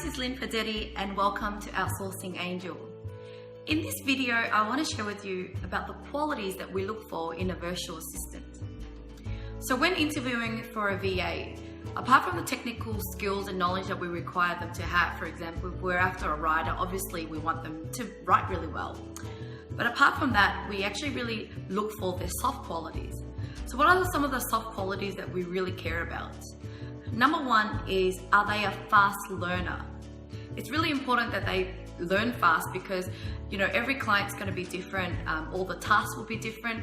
this is Lynn and welcome to Outsourcing Angel. In this video, I want to share with you about the qualities that we look for in a virtual assistant. So when interviewing for a VA, apart from the technical skills and knowledge that we require them to have, for example, if we're after a writer, obviously we want them to write really well. But apart from that, we actually really look for their soft qualities. So what are some of the soft qualities that we really care about? Number one is, are they a fast learner? It's really important that they learn fast because, every client's going to be different. All the tasks will be different.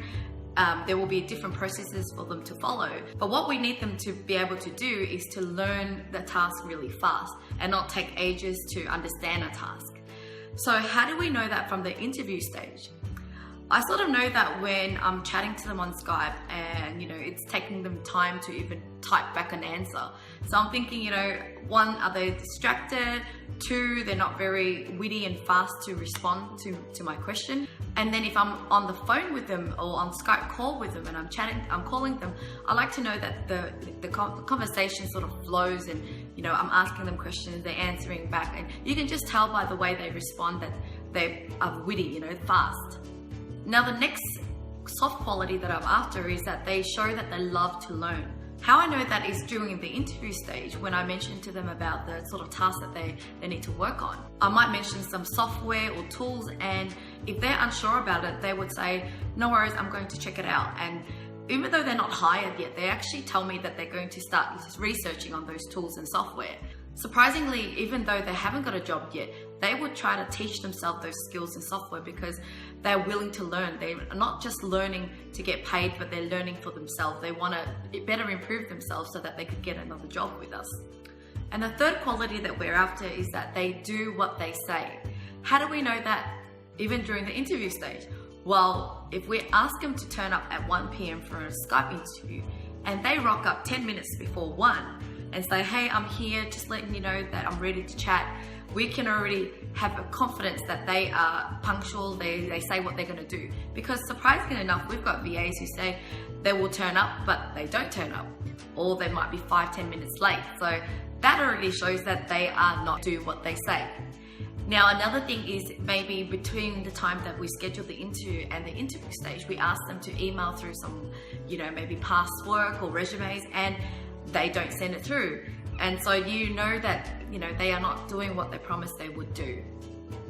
There will be different processes for them to follow. But what we need them to be able to do is to learn the task really fast and not take ages to understand a task. So how do we know that from the interview stage? I sort of know that when I'm chatting to them on Skype and, it's taking them time to even type back an answer. So I'm thinking, one, are they distracted? Two, they're not very witty and fast to respond to my question. And then if I'm on the phone with them or on Skype call with them and I'm calling them, I like to know that the conversation sort of flows and, I'm asking them questions, they're answering back. And you can just tell by the way they respond that they are witty, fast. Now, the next soft quality that I'm after is that they show that they love to learn. How I know that is during the interview stage when I mention to them about the sort of tasks that they need to work on. I might mention some software or tools, and if they're unsure about it, they would say, no worries, I'm going to check it out. And even though they're not hired yet, they actually tell me that they're going to start researching on those tools and software. Surprisingly, even though they haven't got a job yet, they would try to teach themselves those skills and software because they're willing to learn. They're not just learning to get paid, but they're learning for themselves. They want to better improve themselves so that they could get another job with us. And the third quality that we're after is that they do what they say. How do we know that even during the interview stage? Well, if we ask them to turn up at 1 p.m. for a Skype interview and they rock up 10 minutes before 1 and say, hey, I'm here, just letting you know that I'm ready to chat, we can already have a confidence that they are punctual, they say what they're going to do. Because surprisingly enough, we've got VAs who say they will turn up, but they don't turn up. Or they might be 5-10 minutes late. So that already shows that they are not do what they say. Now, another thing is maybe between the time that we schedule the interview and the interview stage, we ask them to email through some, maybe past work or resumes, and they don't send it through. And so that, they are not doing what they promised they would do.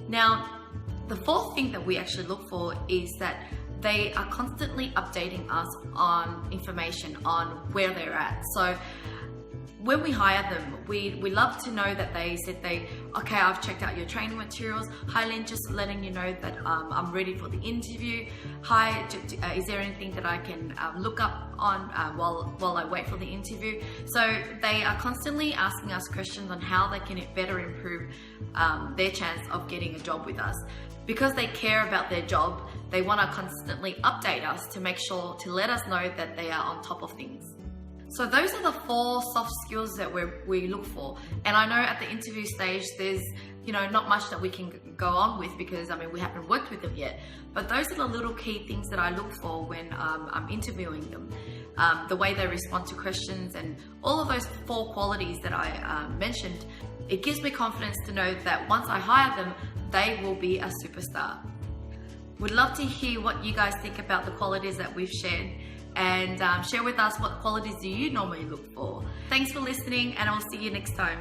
Now, the fourth thing that we actually look for is that they are constantly updating us on information on where they're at. So when we hire them, we love to know that they said okay, I've checked out your training materials. Hi Lynn, just letting you know that I'm ready for the interview. Hi, is there anything that I can look up on while I wait for the interview? So they are constantly asking us questions on how they can better improve their chance of getting a job with us. Because they care about their job, they want to constantly update us to make sure to let us know that they are on top of things. So those are the 4 soft skills that we look for. And I know at the interview stage, there's, not much that we can go on with because, we haven't worked with them yet. But those are the little key things that I look for when I'm interviewing them. The way they respond to questions and all of those 4 qualities that I mentioned, it gives me confidence to know that once I hire them, they will be a superstar. Would love to hear what you guys think about the qualities that we've shared. And share with us what qualities do you normally look for. Thanks for listening, and I'll see you next time.